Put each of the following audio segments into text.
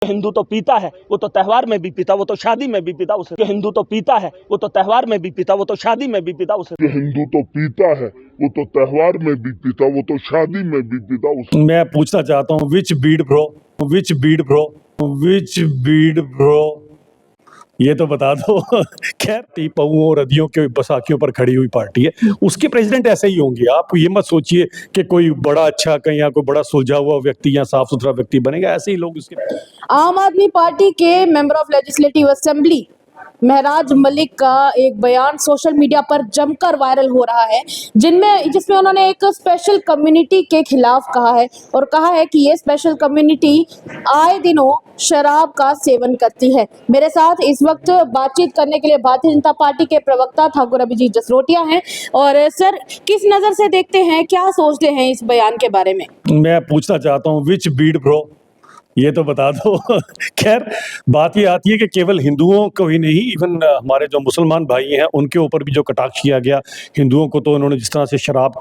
हिंदू तो पीता है, वो तो त्योहार में भी पीता, वो तो शादी में भी पीता। उसे हिंदू तो पीता है, वो तो त्योहार में भी पीता, वो तो शादी में भी पीता। उसे हिंदू तो पीता है, वो तो त्योहार में भी पीता, वो तो शादी में भी पीता। मैं पूछना चाहता हूँ विच बीड ब्रो, विच बीड ब्रो, विच बीड ब्रो, ये तो बता दो। खैर पौओं और रदियों के बसाखियों पर खड़ी हुई पार्टी है, उसके प्रेसिडेंट ऐसे ही होंगे। आप ये मत सोचिए कि कोई बड़ा अच्छा कहीं या कोई बड़ा सुलझा हुआ व्यक्ति या साफ सुथरा व्यक्ति बनेगा, ऐसे ही लोग उसके। आम आदमी पार्टी के मेंबर ऑफ लेजिस्लेटिव असेंबली महराज मलिक का एक बयान सोशल मीडिया पर जमकर वायरल हो रहा है, जिसमें उन्होंने एक स्पेशल कम्युनिटी के खिलाफ कहा है और कहा है कि ये स्पेशल कम्युनिटी आए दिनों शराब का सेवन करती है। मेरे साथ इस वक्त बातचीत करने के लिए भारतीय जनता पार्टी के प्रवक्ता ठाकुर अभिजीत जसरोटिया हैं। और सर, किस नजर से देखते हैं, क्या सोचते हैं इस बयान के बारे में? मैं पूछना चाहता हूँ विच बीड ब्रो, ये तो बता दो। खैर बात ये आती है कि केवल हिंदुओं को ही नहीं, इवन हमारे जो मुसलमान भाई हैं उनके ऊपर भी जो कटाक्ष किया गया। हिंदुओं को तो उन्होंने जिस तरह से शराब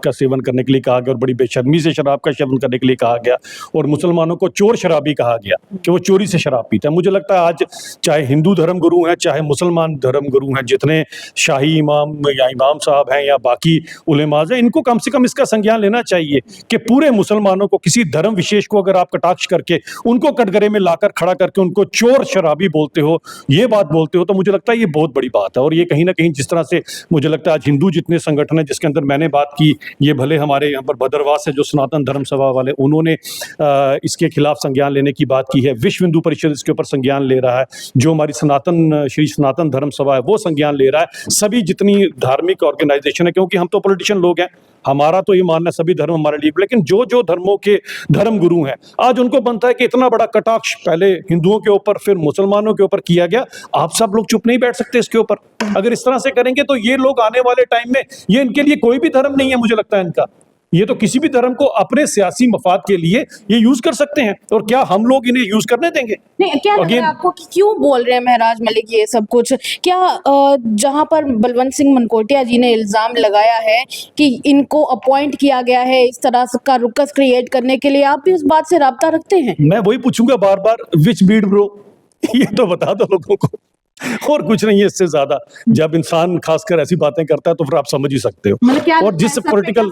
का सेवन करने के लिए कहा गया और बड़ी बेशर्मी से शराब का सेवन करने के लिए कहा गया, और मुसलमानों को चोर शराबी कहा गया कि वो चोरी से शराब पीता है। मुझे लगता है आज चाहे हिंदू धर्म गुरु हैं चाहे मुसलमान धर्म गुरु हैं, जितने शाही इमाम या इमाम साहब हैं या बाकी उलेमाज हैं, इनको कम से कम इसका संज्ञान लेना चाहिए कि पूरे मुसलमानों को, किसी धर्म विशेष को अगर आप कटाक्ष करके उनको कटघरे में लाकर खड़ा करके उनको चोर शराबी बोलते हो, ये बात बोलते हो, तो मुझे लगता है ये बहुत बड़ी बात है। और ये कहीं ना कहीं जिस तरह से मुझे लगता है आज हिंदू जितने संगठन है जिसके अंदर मैंने बात की, ये भले हमारे यहाँ पर भद्रवाह से जो सनातन धर्म सभा वाले, उन्होंने इसके खिलाफ संज्ञान लेने की बात की है। विश्व हिंदू परिषद इसके ऊपर संज्ञान ले रहा है, जो हमारी श्री सनातन धर्म सभा है वो संज्ञान ले रहा है। सभी जितनी धार्मिक ऑर्गेनाइजेशन है, क्योंकि हम तो पॉलिटिशियन लोग हैं, हमारा तो ये मानना है सभी धर्म हमारे लिए, लेकिन जो जो धर्मों के धर्म गुरु हैं आज उनको बनता है कि इतना बड़ा कटाक्ष पहले हिंदुओं के ऊपर फिर मुसलमानों के ऊपर किया गया, आप सब लोग चुप नहीं बैठ सकते इसके ऊपर। अगर इस तरह से करेंगे तो ये लोग आने वाले टाइम में, ये इनके लिए कोई भी धर्म नहीं है, मुझे लगता है इनका, ये तो किसी भी धर्म को अपने सियासी मफाद के लिए ये यूज कर सकते हैं, और क्या हम लोग इन्हें यूज करने देंगे? नहीं, क्या लग रहा है आपको कि क्यों बोल रहे हैं महराज मलिक ये सब कुछ? क्या जहां पर बलवंत सिंह मनकोटिया जी ने इल्जाम लगाया है कि इनको अपॉइंट किया गया है इस तरह का रुकस क्रिएट करने के लिए, आप भी उस बात से राब्ता रखते हैं? मैं वही पूछूंगा बार बार, विच बीड ब्रो, ये तो बता दो लोगों को, और कुछ नहीं है इससे ज्यादा। जब इंसान खासकर ऐसी बातें करता है तो फिर आप समझ ही सकते हो। और जिस पॉलिटिकल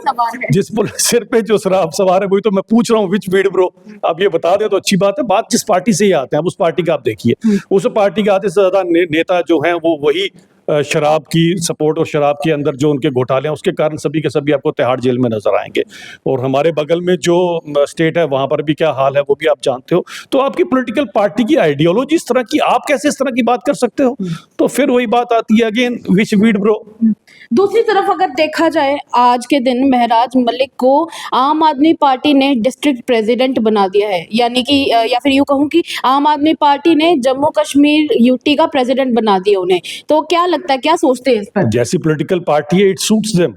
सिर पे जो शराब सवार है वही तो मैं पूछ रहा हूँ, विच बीड ब्रो, आप ये बता दे तो अच्छी बात है। बात जिस पार्टी से ही आते हैं, आप उस पार्टी का आप देखिए, उस पार्टी के आधे से ज्यादा नेता जो हैं वो वही शराब की सपोर्ट और शराब के अंदर जो उनके घोटाले हैं उसके कारण सभी के सभी आपको तिहाड़ जेल में नजर आएंगे। और हमारे बगल में जो स्टेट है वहां पर भी क्या हाल है वो भी आप जानते हो। तो आपकी पॉलिटिकल पार्टी की आइडियोलॉजी इस तरह की, आप कैसे इस तरह की बात कर सकते हो? तो फिर वही बात आती है अगेन, विच बीड ब्रो। दूसरी तरफ अगर देखा जाए, आज के दिन महराज मलिक को आम आदमी पार्टी ने डिस्ट्रिक्ट प्रेसिडेंट बना दिया है, यानी कि या फिर यूं कहूं कि आम आदमी पार्टी ने जम्मू कश्मीर यूटी का प्रेसिडेंट बना दिया उन्हें। तो क्या लगता है, क्या सोचते हैं इस पर? जैसी पॉलिटिकल पार्टी है, इट सूट्स देम,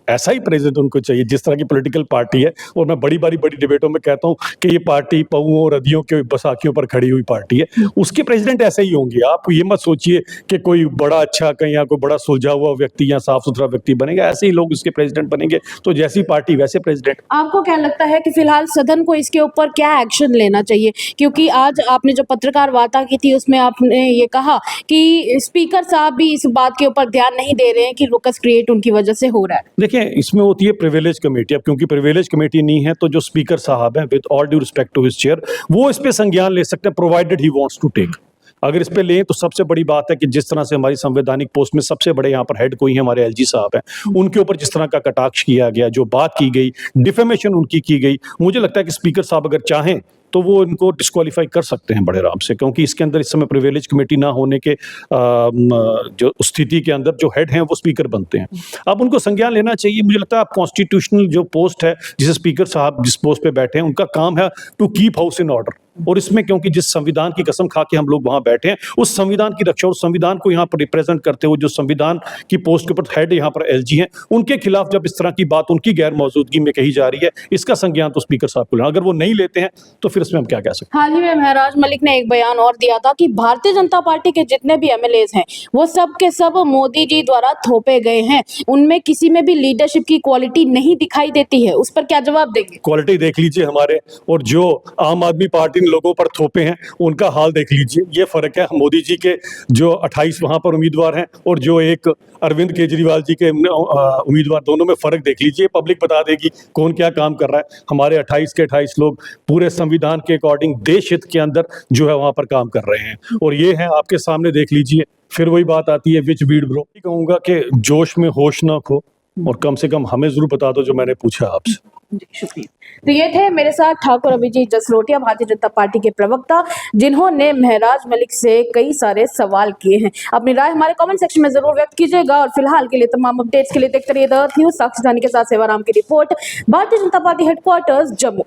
ऐसा ही प्रेसिडेंट उनको चाहिए जिस तरह की पॉलिटिकल पार्टी है। और मैं बड़ी डिबेटों में कहता हूं कि ये पार्टी पौओं और रदियों के बसाखियों पर खड़ी हुई पार्टी है, उसके प्रेसिडेंट ऐसे ही होंगे। आप ये मत सोचिए कि कोई बड़ा अच्छा कहीं या कोई बड़ा सुलझा हुआ व्यक्ति या साफ सुथरा व्यक्ति बनेगा, ऐसे ही लोग इसके प्रेसिडेंट बनेंगे। तो जैसी पार्टी वैसे प्रेसिडेंट। आपको क्या लगता है कि फिलहाल सदन को इसके ऊपर क्या एक्शन लेना चाहिए? क्योंकि आज आपने जो पत्रकार वार्ता की थी उसमें आपने ये कहा कि स्पीकर साहब भी इस बात के ऊपर ध्यान नहीं दे रहे हैं कि रुकस क्रिएट उनकी वजह से हो रहा है। देखिए, इसमें होती है प्रिविलेज कमेटी। अब क्योंकि प्रिविलेज कमेटी नहीं है तो जो स्पीकर साहब हैं, with all due respect to his chair, वो इस पे संज्ञान ले सकते हैं, provided he wants to take. अगर इस पे लें तो सबसे बड़ी बात है कि जिस तरह से हमारी संवैधानिक पोस्ट में सबसे बड़े यहाँ पर हेड कोई है, हमारे एलजी साहब हैं, उनके ऊपर जिस तरह का कटाक्ष किया गया, जो बात की गई, डिफेमेशन उनकी की गई, मुझे लगता है कि स्पीकर साहब अगर चाहें तो वो इनको डिस्क्वालीफाई कर सकते हैं बड़े आराम से, क्योंकि इसके अंदर इस समय प्रिविलेज कमेटी ना होने के जो स्थिति के अंदर जो हेड हैं वो स्पीकर बनते हैं। अब उनको संज्ञान लेना चाहिए। मुझे लगता है आप कॉन्स्टिट्यूशनल जो पोस्ट है, जिसे स्पीकर साहब जिस पोस्ट पे बैठे हैं, उनका काम है to keep house in order. और इसमें क्योंकि जिस संविधान की कसम खा के हम लोग वहां बैठे हैं, उस संविधान की रक्षा और संविधान को यहाँ पर रिप्रेजेंट करते हुए जो संविधान की पोस्ट के ऊपर हेड यहाँ पर एलजी हैं, उनके खिलाफ जब इस तरह की बात उनकी गैर मौजूदगी में कही जा रही है, इसका संज्ञान तो स्पीकर साहब को लेना। अगर वो नहीं लेते हैं तो फिर इसमें हम क्या कह सकते हैं? हाल ही में महराज मलिक ने एक बयान और दिया था कि भारतीय जनता पार्टी के जितने भी एमएलएज हैं वो सब के सब मोदी जी द्वारा थोपे गए हैं, उनमें किसी में भी लीडरशिप की क्वालिटी नहीं दिखाई देती है। उस पर क्या जवाब देंगे? क्वालिटी देख लीजिए हमारे, और जो आम आदमी पार्टी ने लोगों पर थोपे हैं उनका हाल देख लीजिए। ये फ़र्क है मोदी जी के जो 28 वहाँ पर उम्मीदवार हैं और जो एक अरविंद केजरीवाल जी के उम्मीदवार, दोनों में फ़र्क देख लीजिए। पब्लिक बता देगी कौन क्या काम कर रहा है। हमारे 28 के 28 लोग पूरे संविधान के अकॉर्डिंग देश हित के अंदर जो है वहाँ पर काम कर रहे हैं और ये हैं आपके सामने देख लीजिए। फिर वही बात आती है विच बीट ब्रो। कहूँगा कि जोश में होश ना खो और कम से कम हमें ज़रूर बता दो जो मैंने पूछा आपसे। जी शुक्रिया। तो ये थे मेरे साथ ठाकुर अभिजीत जसरोटिया, भारतीय जनता पार्टी के प्रवक्ता, जिन्होंने महराज मलिक से कई सारे सवाल किए हैं। अपनी राय हमारे कमेंट सेक्शन में जरूर व्यक्त कीजिएगा और फिलहाल के लिए तमाम अपडेट्स के लिए देखते रहिए द अर्थ न्यूज़। साक्षी जानी के साथ सेवाराम की report, Bharatiya Janata party headquarters Jammu.